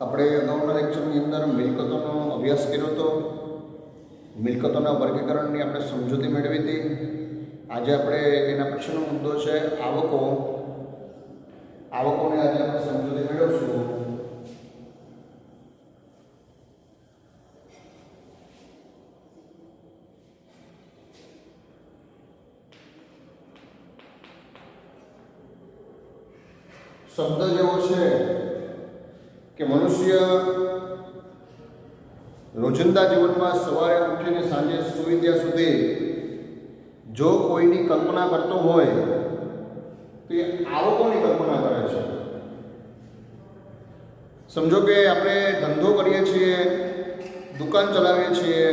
આપણે અગાઉના લેક્ચરની અંદર મિલકતોનો અભ્યાસ કર્યો હતો. મિલકતોના વર્ગીકરણની આપણે સમજૂતી મેળવી હતી. આજે આપણે એના પછીનો મુદ્દો છે આવકો. આવકોની આજે આપણે સમજૂતી મેળવશું. શબ્દ જેવો છે કે મનુષ્ય રોજિંદા જીવનમાં સવારે ઉઠીને સાંજે સૂઈ ત્યાં સુધી જો કોઈની કલ્પના કરતો હોય તો એ આવકોની કલ્પના કરે છે. સમજો કે આપણે ધંધો કરીએ છીએ, દુકાન ચલાવીએ છીએ,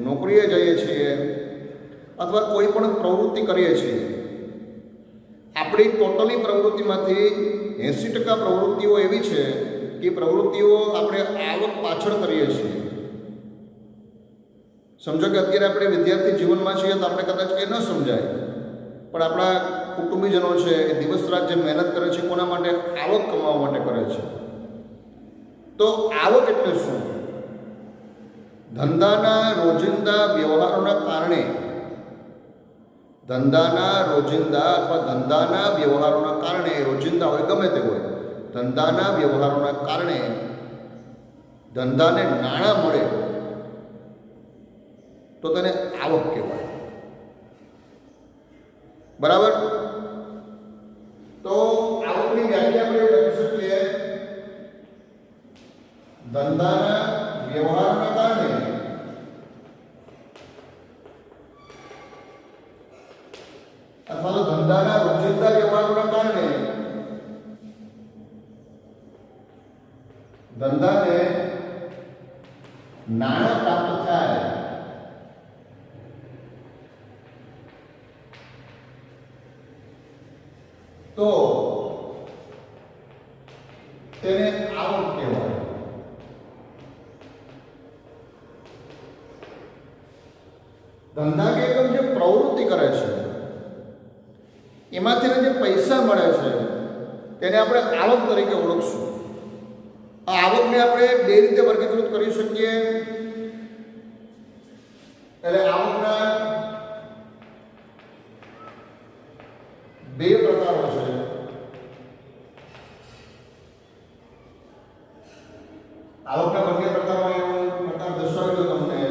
નોકરીએ જઈએ છીએ અથવા કોઈ પણ પ્રવૃત્તિ કરીએ છીએ. આપણી ટોટલી પ્રવૃત્તિમાંથી 80% પ્રવૃત્તિઓ એવી છે કે પ્રવૃત્તિઓ આપણે આવક પાછળ કરીએ છીએ. સમજો કે અત્યારે આપણે વિદ્યાર્થી જીવનમાં છીએ તો આપણે કદાચ એ ન સમજાય, પણ આપણા કુટુંબીજનો છે એ દિવસ રાત જે મહેનત કરે છે કોના માટે? આવક કમાવા માટે કરે છે. તો આવક એટલે શું? ધંધાના રોજિંદા વ્યવહારોના કારણે ધંધાના વ્યવહારોના કારણે રોજિંદા હોય ગમે તે હોય, ધંધાના વ્યવહારોના કારણે ધંધાને નાણાં મળે તો તેને આવક કહેવાય. બરાબર? તો આવકની વ્યાખ્યા આપણે એવું લખી શકીએ, ધંધાના વ્યવહારોના કારણે અથવા તો ધંધાના રોજિંદા વ્યવહારોના કારણે ધંધાને નાણાં પ્રાપ્ત થાય તો તેને આવક કહેવાય. ધંધા કે એકમ જે પ્રવૃત્તિ કરે છે એમાંથી જે પૈસા મળે છે તેને આપણે આવક તરીકે ઓળખશું. આ આવકને આપણે બે રીતે વર્ગીકૃત કરી શકીએ. એટલે આવકના બે પ્રકારો છે. આવકના બંને પ્રકારો એવું પ્રકાર દર્શાવી દો તમને.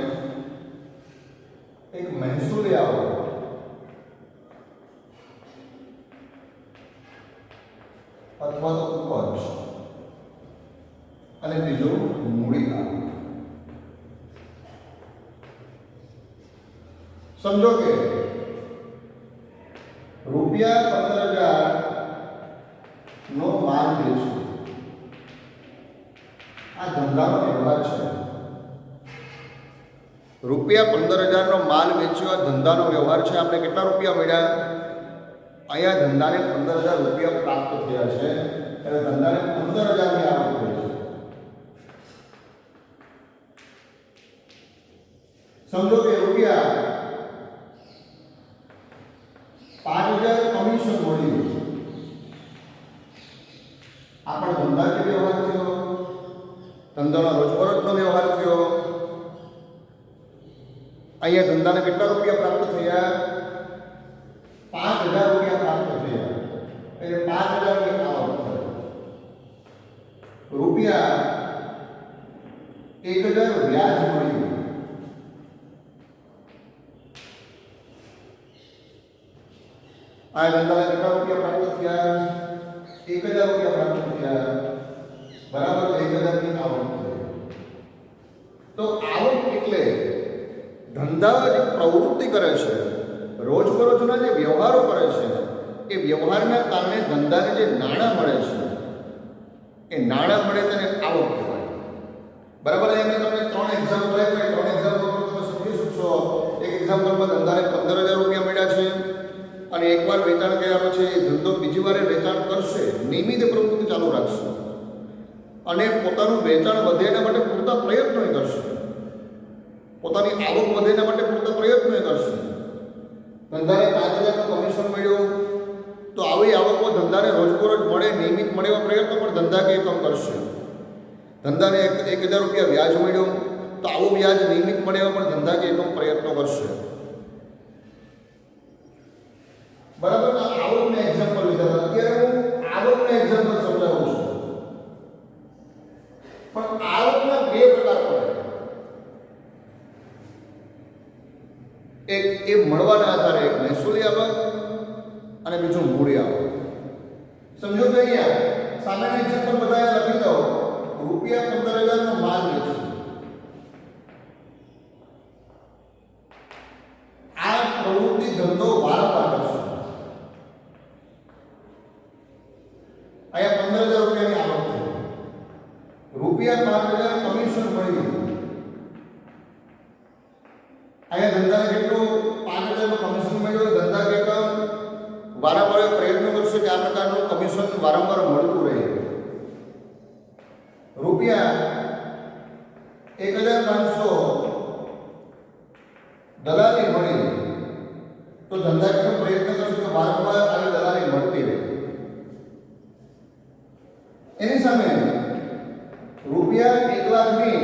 એક મહેસૂલી આવક અથવા તો ઉપજ, અને બીજું મૂડી આવક. સમજો કે રૂપિયા 15,000 નો માલ વેચવો, આ ધંધાનો વ્યવહાર છે. રૂપિયા 15,000 નો માલ વેચ્યો, આ ધંધાનો વ્યવહાર છે. આપણે કેટલા રૂપિયા મળ્યા? અહીંયા ધંધાને 15,000 રૂપિયા પ્રાપ્ત થયા છે. એટલે ધંધાને 15,000 ની આવક થઈ છે. સમજો કે રૂપિયા 5,000 કમિશન મળ્યું. આ પણ ધંધાકીય વ્યવહાર થયો, ધંધાનો રોજબરોજનો વ્યવહાર થયો. અહીંયા ધંધાને કેટલા રૂપિયા પ્રાપ્ત થયા? 5,000 રૂપિયા પ્રાપ્ત થયા. એટલે 5,000 ની આવક થઈ. રૂપિયા 1,000 વ્યાજ મળ્યું. આ ધંધાને કેટલા રૂપિયા પ્રાપ્ત થયા? 1,000 રૂપિયા પ્રાપ્ત થયા. બરાબર? 1,000 ની આવક થઈ. તો આવક એટલે ધંધા જે પ્રવૃત્તિ કરે છે, રોજબરોજના જે વ્યવહારો કરે છે, એ વ્યવહારના કારણે ધંધાને જે નાણાં મળે છે એ નાણાં મળે તેને આવક કહેવાય. બરાબર? અહીંયા મેં તમને 3 એક્ઝામ્પલ આપ્યા. 3 એક્ઝામ્પલ પર તમે સમજી શકશો. એક એક્ઝામ્પલમાં ધંધાને 15,000 રૂપિયા મળ્યા છે અને એકવાર વેચાણ કર્યા પછી ધંધો બીજી વાર વેચાણ કરશે, નિયમિત પ્રવૃત્તિ ચાલુ રાખશે અને પોતાનું વેચાણ વધે એના માટે પૂરતા પ્રયત્નો કરશે, પોતાની આવક વધે એના માટે પૂરતા પ્રયત્નો કરશે. ધંધાને 5,000 કમિશન મળ્યું આવી આવકો ધંધાને રોજબરોજ મળે, નિયમિત મળે એવા પ્રયત્નો પણ ધંધાકીય કામ કરશે. ધંધાને 1,000 રૂપિયા વ્યાજ મળ્યો, તો આવું વ્યાજ નિયમિત મળે એવા પણ ધંધા કે એકમ પ્રયત્નો કરશે. બરાબર. આવક મેં એક્ઝામ્પલ લીધા. અત્યારે હું આવકના એક્ઝામ્પલ સમજાવું છું. પણ આવકના બે પ્રકાર પડે. એક એ મળવાના આધારે, એક મહેસૂલી આવક અને બીજું મૂડી આવક. સમજો કે અહીંયા સામાન્ય એક્ઝામ્પલ બધા લખી દો. રૂપિયા 15,000 નો માલ વેચો. આ પ્રવૃત્તિ ધંધો વારંવાર કરશો. અહીંયા 15,000 રૂપિયાની આવક થઈ. રૂપિયા 5,000 કમિશન મળ્યું. અહીંયા ધંધા કેટલું 5,000 નું કમિશન મળ્યું. ધંધા કેટલા વારંવાર પ્રયત્નો કરશે કે આ પ્રકારનું કમિશન વારંવાર મળતું રહે. રૂપિયા 1,500 દલાલી મળી, તો ધંધા કેટલો પ્રયત્ન કરશે કે વારંવાર આવી દલાલી મળતી રહે. એની સામે રૂપિયા 1,00,000 ની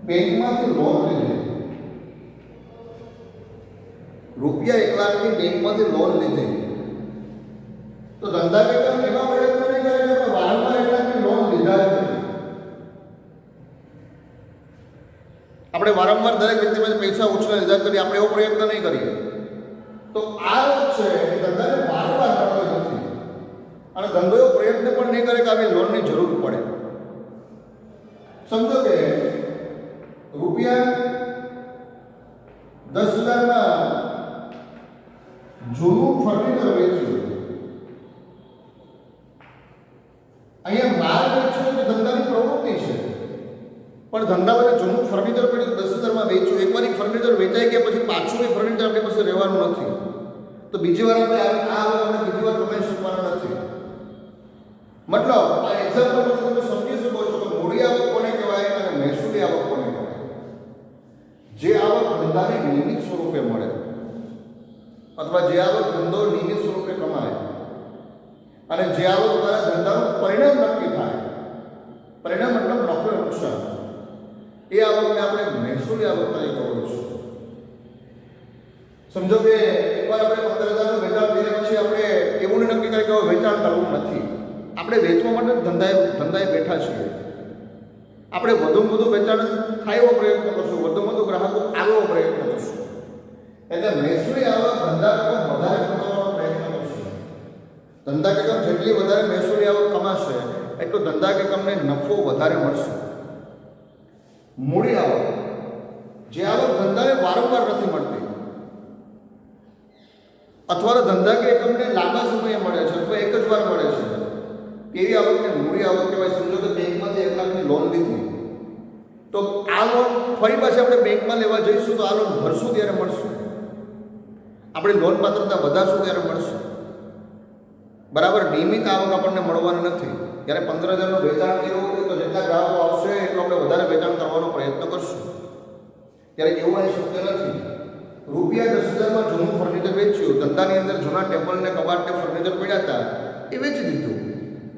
બેંકમાંથી લોન લીધી. રૂપિયા 1,00,000 ની બેંકમાંથી લોન લીધી, તો ધંધા કેટલા એવા પ્રયત્ન નહીં કરે કે વારંવાર 1,00,000 ની લોન લીધા જ નથી. આપણે વારંવાર દરેક વ્યક્તિ પાસે પૈસા ઉછળે લીધા કરી આપણે એવો પ્રયત્ન નહીં કરીએ. તો આ છે કે ધંધાને વારંવાર મળતો નથી, અને ધંધો એવો પ્રયત્ન પણ નહીં કરે કે આવી લોનની જરૂર પડે. સમજો કે રૂપિયા 10,000 ના જૂનું ફર્નિચર વેચ્યું. અહીંયા માલ વેચવું એ ધંધાની પ્રવૃત્તિ છે, પણ ધંધામાં જૂનું ફર્નિચર પડ્યું 10,000 માં વેચ્યું. એકવાર ફર્નિચર વેચાઈ ગયા પછી પાછું એ ફર્નિચર આપણી પાસે રહેવાનું નથી, તો બીજી વાર આપણે આ બીજી વાર કમાઈ શકવાના નથી. મતલબ આ એક્ઝામ્પલ તમે સમજી શકો છો કે મૂડી આવક કોને કહેવાય અને મહેસૂલી આવક કોને કહેવાય. જે આવક ધંધાને નિયમિત સ્વરૂપે મળે, અથવા જે આવક ધંધો નિયમિત સ્વરૂપે કમાય, અને જે આવક દ્વારા ધંધાનું પરિણામ નક્કી થાય. પરિણામ મતલબ નફો નુકસાન. એ આવકને આપણે મહેસૂલી આવક તરીકે ઓળખીશું. સમજો કે એકવાર આપણે 15,000 નું વેચાણ કર્યા પછી આપણે એવું નક્કી કરીએ કે વેચાણ કરવું નથી. આપણે વેચવા માટે ધંધાએ બેઠા છીએ. આપણે વધુ વેચાણ થાય એવો પ્રયત્ન કરશું, વધુ ગ્રાહકો આવે એવો પ્રયત્ન કરશું. એટલે મહેસૂલી આવક ધંધા રકમ વધારે કમાવાનો પ્રયત્ન કરશું. ધંધા કે જેટલી વધારે મહેસૂલી આવક કમાશે એટલું ધંધા કે તમને નફો વધારે મળશે. મૂડી આવક, જે આવક ધંધાને વારંવાર નથી મળતી, અથવા તો ધંધા કે એકમને લાંબા સમયે મળે છે અથવા એક જ વાર મળે છે, એવી આવકને મૂડી આવક કહેવાય. સમજો કે બેંકમાંથી 1,00,000 ની લોન લીધી, તો આ લોન ફરી પાછી આપણે બેંકમાં લેવા જઈશું તો આ લોન ભરશું ત્યારે મળશે. આપણે લોન પાત્રતા વધારશું ત્યારે મળશે. બરાબર. નિયમિત આવક આપણને મળવાની નથી. જ્યારે 15,000 નું વેચાણ કર્યું હોય તો જેટલા ગ્રાહકો આવશે એટલું આપણે વધારે વેચાણ કરવાનો પ્રયત્ન કરશું. ત્યારે એવું અહીં શક્ય નથી. રૂપિયા 10,000 માં જૂનું ફર્નિચર વેચ્યું. ધંધાની અંદર જૂના ટેબલ ને કબાટ ને ફર્નિચર પડ્યા હતા, એ વેચી દીધું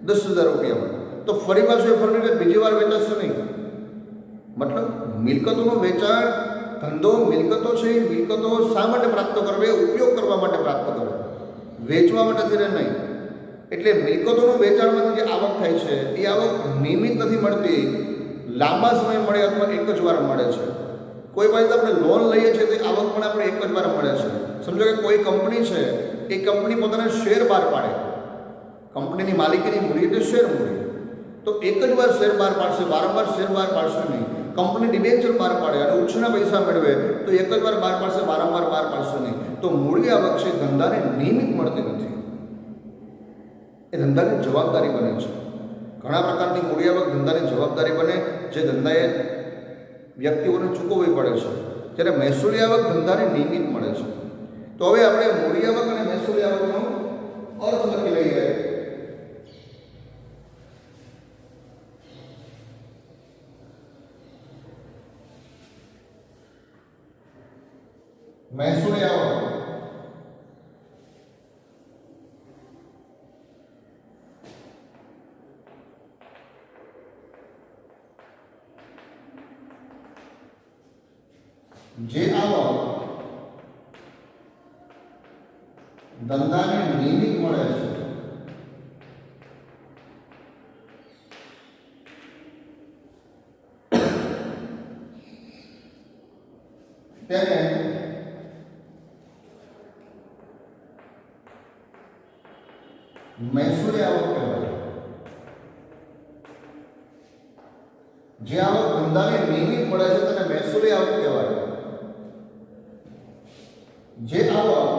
10,000 રૂપિયામાં. તો ફરી પાછું એ ફર્નિચર બીજી વાર વેચાશે નહીં. મતલબ મિલકતોનું વેચાણ, ધંધો મિલકતો છે, એ મિલકતો શા માટે પ્રાપ્ત કરવી? ઉપયોગ કરવા માટે પ્રાપ્ત કરવી, વેચવા માટે થઈને નહીં. એટલે મિલકતોનું વેચાણમાંથી જે આવક થાય છે એ આવક નિયમિત નથી મળતી, લાંબા સમય મળે અથવા એક જ વાર મળે છે. કોઈ પાસે આપણે લોન લઈએ છીએ તો આવક પણ આપણે એક જ વાર મળે છે. સમજો કે કોઈ કંપની છે, એ કંપની પોતાના શેર બહાર પાડે, કંપનીની માલિકીની મૂડી એટલે શેર મૂડી, તો એક જ વાર શેર બહાર પાડશે, વારંવાર શેર બહાર પાડશે નહીં. કંપની ડિબેન્ચર બહાર પાડે અને ઉછના પૈસા મેળવે તો એક જ વાર બહાર પાડશે, વારંવાર બહાર પાડશે નહીં. તો મૂડી આવક છે ધંધાને નિયમિત મળતી નથી, એ ધંધાની જવાબદારી બને છે. ઘણા પ્રકારની મૂડી આવક ધંધાની જવાબદારી બને, જે ધંધાએ વ્યક્તિઓને ચૂકવવી પડે છે, જ્યારે મહેસૂલી આવક ધંધાને નિયમિત મળે છે. તો હવે આપણે મૂડી આવક અને મહેસૂલી આવકનો અર્થ લખી લઈએ. મહેસૂલી આવક જે આવક ધંધાને નિયમિત મળે છે તેને મહેસૂલી આવક કહેવાય. જે આવક ધંધાને નિયમિત મળે છે તેને મહેસૂલી આવક કહેવાય. જે આવક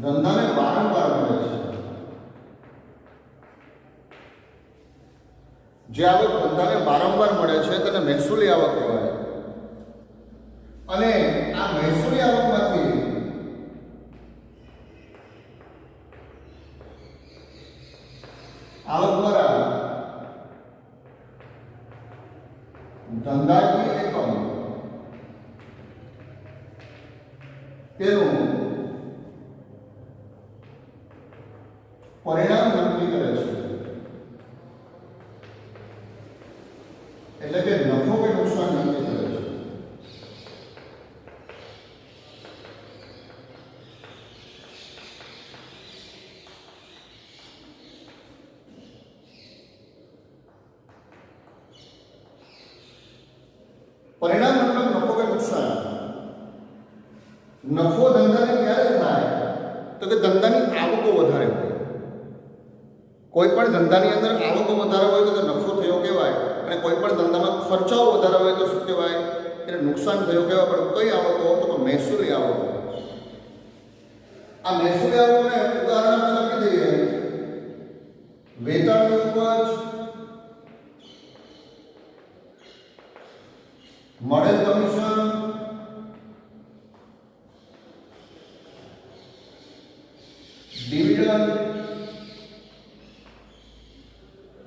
ધંધાને વારંવાર મળે છે, જે આવક ધંધાને વારંવાર મળે છે તેને મહેસૂલી આવક કહેવાય. અને આ મહેસૂલી આવકમાંથી આવક દ્વારા ધંધાકીય એકમ તેનું પરિણામ નક્કી કરે છે. એટલે કે નફો કે નુકસાન નક્કી કરે છે. પરિણામ મતલબ નફો કે નુકસાન. નફો ધંધાને ક્યારે થાય તો કે ધંધાની આવકો વધારે હોય. કોઈ પણ ધંધાની અંદર આવકો વધારે હોય તો નફો થયો કહેવાય, અને કોઈ પણ ધંધામાં ખર્ચાઓ વધારે હોય તો શું કહેવાય, એટલે નુકસાન થયો કહેવાય. પણ કઈ આવકો તો મહેસૂલી આવકો. આ મહેસૂલી આવકોને ઉદાહરણ આપણે લખી દઈએ. વેચાણની ઉપજ, મળેલ કમિશન, ડિવિડન્ડ,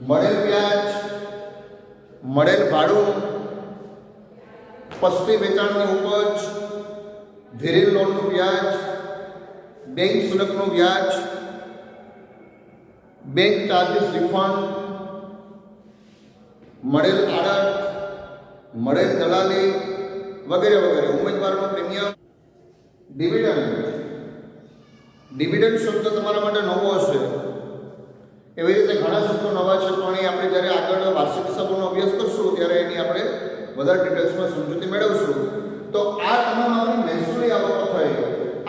મળેલ વ્યાજ, મળેલ ભાડું, પસ્તી વેચાણની ઉપજ, ધીરેલ લોનનું વ્યાજ, બેંક શુલ્કનું વ્યાજ, બેંક ચાર્જીસ રિફંડ, મળેલ આડત, મળેલ દલાલી વગેરે વગેરે. ઉમેદવારનું પ્રીમિયમ. ડિવિડન્ડ. ડિવિડન્ડ શબ્દ તમારા માટે નવો હશે. એવી રીતે ઘણા શબ્દો નવા છે, પણ એ આપણે જ્યારે આગળ વાર્ષિક હિસાબોનો અભ્યાસ કરશું ત્યારે એની આપણે વધારે ડિટેલ્સમાં સમજૂતી મેળવશું. તો આ તમામ આપણી મહેસૂલી આવકો થઈ.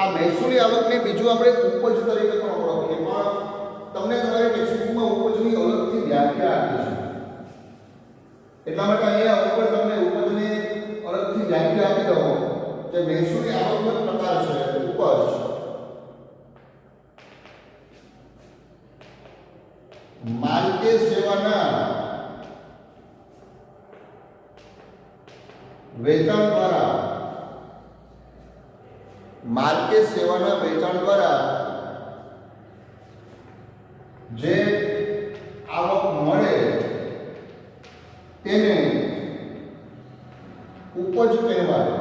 આ મહેસૂલી આવકને બીજું આપણે ઉપજ તરીકે પણ ઓળખીએ, પણ તમને તમારી ટેક્સ્ટબુકમાં ઉપજની અલગથી વ્યાખ્યા આપી છે. એટલા માટે અહીંયા ઉપર તમને ઉપજની અલગથી વ્યાખ્યા આપી દઉં કે મહેસૂલી આવકનો પ્રકાર છે ઉપજ. માલ કે સેવાના વેચાણ દ્વારા, માલ કે સેવાના વેચાણ દ્વારા જે આવક મળે તેને ઉપજ કહેવાય.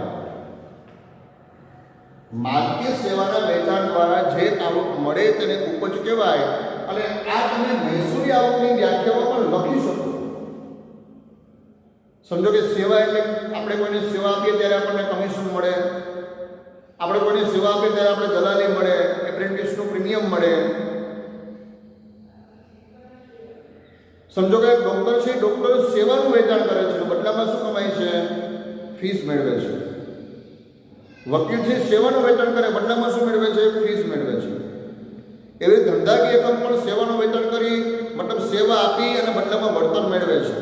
માલ કે સેવાના વેચાણ દ્વારા જે આવક મળે તેને ઉપજ કહેવાય. અને આ તમે મહેસૂલી આવકની વ્યાખ્યાઓ પણ લખી શકો. સમજો કે સેવા એટલે આપણે કોઈને સેવા આપીએ ત્યારે આપણને કમિશન મળે, આપણે કોઈને સેવા આપીએ ત્યારે આપણે દલાલી મળે, એપ્રેન્ટિસનું પ્રીમિયમ મળે. સમજો કે ડોક્ટર છે, ડોક્ટર સેવાનું વેચાણ કરે છે, બદલામાં શું કમાય છે, ફીસ મેળવે છે. વકીલ છે, સેવાનું વેચાણ કરે, બદલામાં શું મેળવે છે, ફીસ મેળવે છે. એવી ધંધાકીય એકમ પણ સેવાનું વેચાણ કરી, મતલબ સેવા આપી અને બદલામાં વળતર મેળવે છે.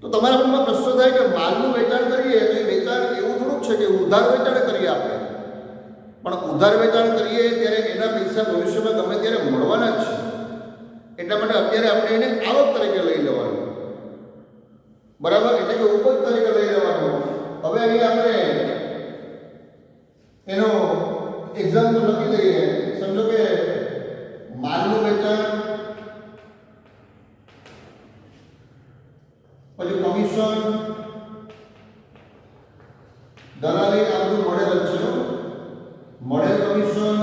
તો તમારા મનમાં પ્રશ્ન થાય કે માલનું વેચાણ કરીએ તો એ વેચાણ એવું થોડુંક છે કે ઉધાર વેચાણ કરીએ આપણે, પણ ઉધાર વેચાણ કરીએ ત્યારે એના પૈસા ભવિષ્યમાં ગમે ત્યારે મળવાના જ છે. એટલા માટે અત્યારે આપણે એને આવક તરીકે લઈ લેવાનું, બરાબર, એટલે કે ઉપજ તરીકે લઈ લેવાનું. હવે અહીં આપણે એનો એક્ઝામ્પલ લખી દઈએ. સમજો કે માલનું વેચાણ, પછી કમિશન, દલાલી, આ બધું મળેલ છે. મળેલ કમિશન,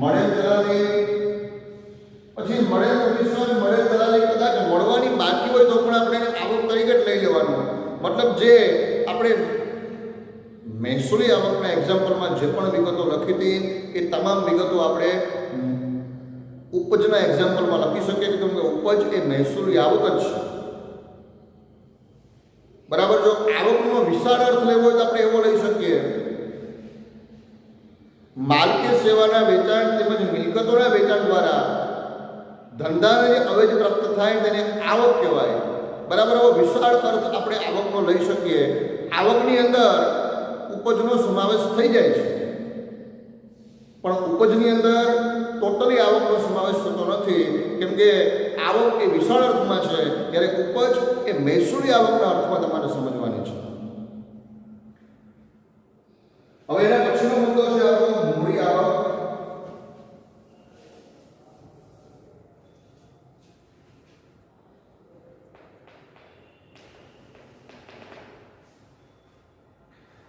મળેલ દલાલી, પછી મળેલ કમિશન, મળેલ દલાલી કદાચ મળવાની બાકી હોય તો પણ વિગતો લખી હતી એ તમામ વિગતો આપણે ઉપજના એક્ઝામ્પલમાં લખી શકીએ કે કેમ કે ઉપજ એ મહેસૂલી આવક જ છે. બરાબર. જો આવકનો વિશાળ અર્થ લેવો હોય તો આપણે એવો લઈ શકીએ, માલ કે સેવાના વેચાણ તેમજ મિલકતોના વેચાણ દ્વારા ધંધાને જે અવેજ પ્રાપ્ત થાય તેને આવક કહેવાય. બરાબર. એવો વિશાળ અર્થ આપણે આવકનો લઈ શકીએ. આવકની અંદર ઉપજનો સમાવેશ થઈ જાય છે, પણ ઉપજની અંદર ટોટલી આવકનો સમાવેશ થતો નથી, કેમ કે આવક એ વિશાળ અર્થમાં છે, જ્યારે ઉપજ એ મહેસૂલી આવકના અર્થમાં તમારે સમજવાની છે. હવે એના પછીનો મુદ્દો છે આપણો મૂડી આવક.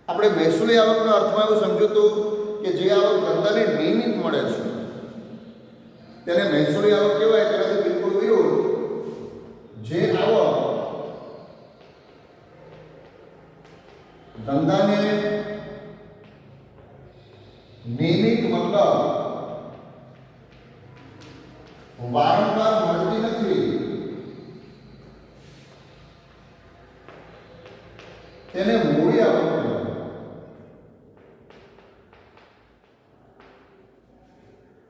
આપણે મહેસૂલી આવકના અર્થમાં એવું સમજ્યું હતું કે જે આવક ધંધાને નિયમિત મળે છે તેને મહેસૂલી આવક કહેવાય. તેનાથી બિલકુલ વિરુદ્ધ જે આવક ધંધાને નિયમિત મતલબ વારંવાર મળતી નથી તેને મૂડી આવક કહેવાય.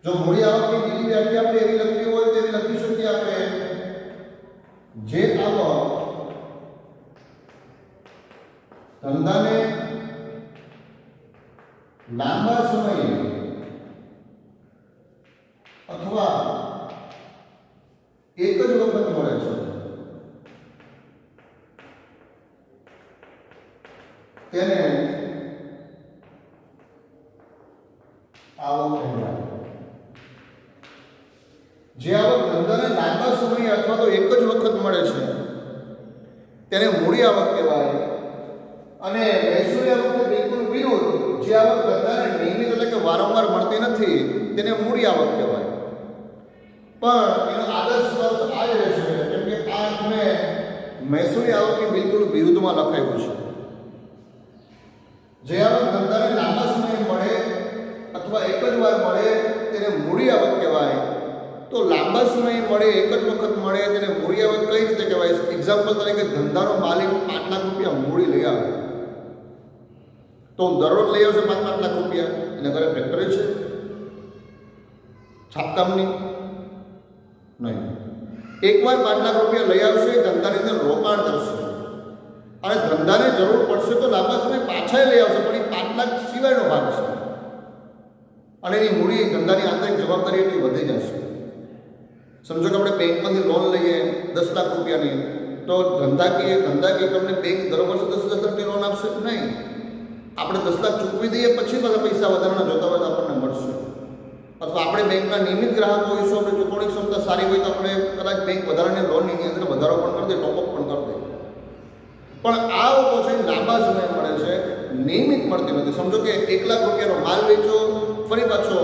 જો મૂડી આવકની બીજી વ્યાખ્યા આપણે એવી લખવી હોય તો એવી લખી શકીએ આપણે, જે આવક ધંધાને લાંબા સમયે અથવા એક જ વખત મળે છે તેને આવક કહેવાય. જે આવક ધંધાને લાંબા સમયે અથવા તો એક જ વખત મળે છે તેને મૂડી આવક કહેવાય. અને મહેસૂલી આવક બિલકુલ વિરુદ્ધ જે આવક ધંધાને નિયમિત એટલે કે વારંવાર મળતી નથી તેને મૂડી આવક કહેવાય. પણ એનો આદર્શ અર્થ આ જ રહેશે, કેમ કે આ અર્થને મહેસૂલી આવકની બિલકુલ વિરુદ્ધમાં લખાયું છે. જે આવક ધંધાને લાંબા સમયે મળે અથવા એક જ વાર મળે તેને મૂડી આવક કહેવાય. તો લાંબા સમયે મળે, એક જ વખત મળે તેને મૂડી આવક કઈ રીતે કહેવાય? એક્ઝામ્પલ તરીકે ધંધાનો માલિક 5 લાખ રૂપિયા મૂડી લઈ આવે, તો દરરોજ લઈ આવશે 5 લાખ રૂપિયા. એના ઘરે ફેક્ટરી છે છાપકામની? નહીં. એકવાર 5 લાખ રૂપિયા લઈ આવશે, ધંધાની અંદર રોકાણ કરશે અને ધંધાને જરૂર પડશે તો લાંબા સમય પાછા લઈ આવશે, પણ એ 5 લાખ સિવાયનો ભાગ છે અને એની મૂડી ધંધાની આંતરિક જવાબદારી એટલી વધી જશે. સમજો કે આપણે બેંકમાંથી લોન લઈએ 10 લાખ રૂપિયાની, તો ધંધાકીય કંપની બેંક દર વર્ષે 10 લાખની લોન આપશે નહીં. આપણે 10 લાખ ચૂકવી દઈએ પછી બધા પૈસા વધારાના જોતા હોય તો આપણને મળશે. અથવા આપણે બેંકના નિયમિત ગ્રાહક હોઈશું, આપણે ચૂકવણી ક્ષમતા સારી હોય તો આપણે કદાચ બેંક વધારાની લોનની અંદર વધારો પણ કરી દે, ટોપઅપ પણ કરી દે. પણ આ લોકો છે લાંબા સમય મળે છે, નિયમિત મળતી નથી. સમજો કે 1 લાખ રૂપિયાનો માલ વેચો, ફરી પાછો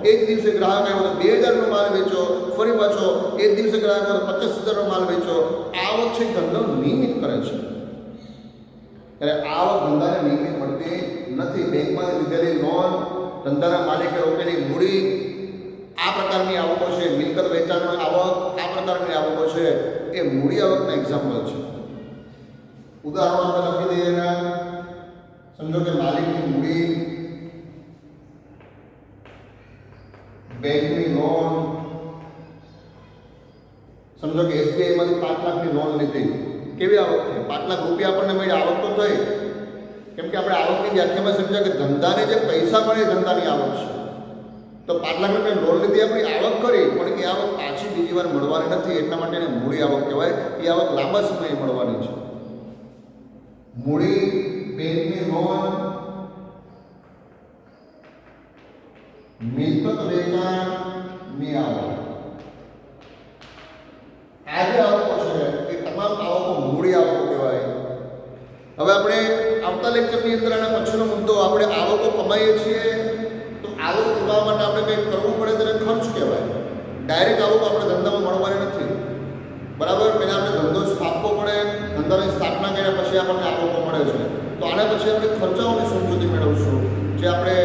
એ જ દિવસે ગ્રાહક આવ્યો તો 2000નો માલ વેચો, ફરી પાછો એ જ દિવસે ગ્રાહક આવ્યો તો 50,000નો માલ વેચો. આવક છે ધંધો નિયમિત કરે છે. ત્યારે આવક ધંધાને નિયમિત મળતી નથી. બેંકમાં લીધેલી લોન, ધંધાના માલિકે રોકેલી મૂડી, આ પ્રકારની આવકો છે. મિલકત વેચાણનો આવક, આ પ્રકારની આવકો છે એ મૂડી આવકના એક્ઝામ્પલ છે. ઉદાહરણો આપણે લખી દઈએ એના. સમજો કે માલિકની મૂડી, બેંકની લોન. સમજો કે SBI માંથી 5 લાખની લોન લીધી. કેવી આવક થઈ? 5 લાખ રૂપિયા આપણને મળી, આવક તો થઈ. કેમ કે આપણે આવકની વ્યાખ્યામાં સમજ્યા કે ધંધાને જે પૈસા મળે એ ધંધાની આવક છે. તો 5 લાખ રૂપિયા લોન લીધી, આપણી આવક કરી, પણ એ આવક પાછી બીજી વાર મળવાની નથી, એટલા માટે એને મૂડી આવક કહેવાય. એ આવક લાંબા સમયે મળવાની છે. મૂડી, બેંકની લોન, મિલકત વેચાણની આવક, આ જે આવકો છે એ તમામ આવકો મૂડી આવકો કહેવાય. હવે આપણે આવતા લેક્ચરની અંદર આના પછીનો મુદ્દો, આપણે આવકો કમાઈએ છીએ તો આવક કમાવા માટે આપણે કંઈક કરવું પડે તેને ખર્ચ કહેવાય. ડાયરેક્ટ આવક આપણે ધંધામાં મળવાની નથી. બરાબર. પહેલાં આપણે ધંધો સ્થાપવો પડે, ધંધાની સ્થાપના કર્યા પછી આપણને આવકો મળે છે. તો આના પછી આપણે ખર્ચાઓની સમજૂતી મેળવશું, જે આપણે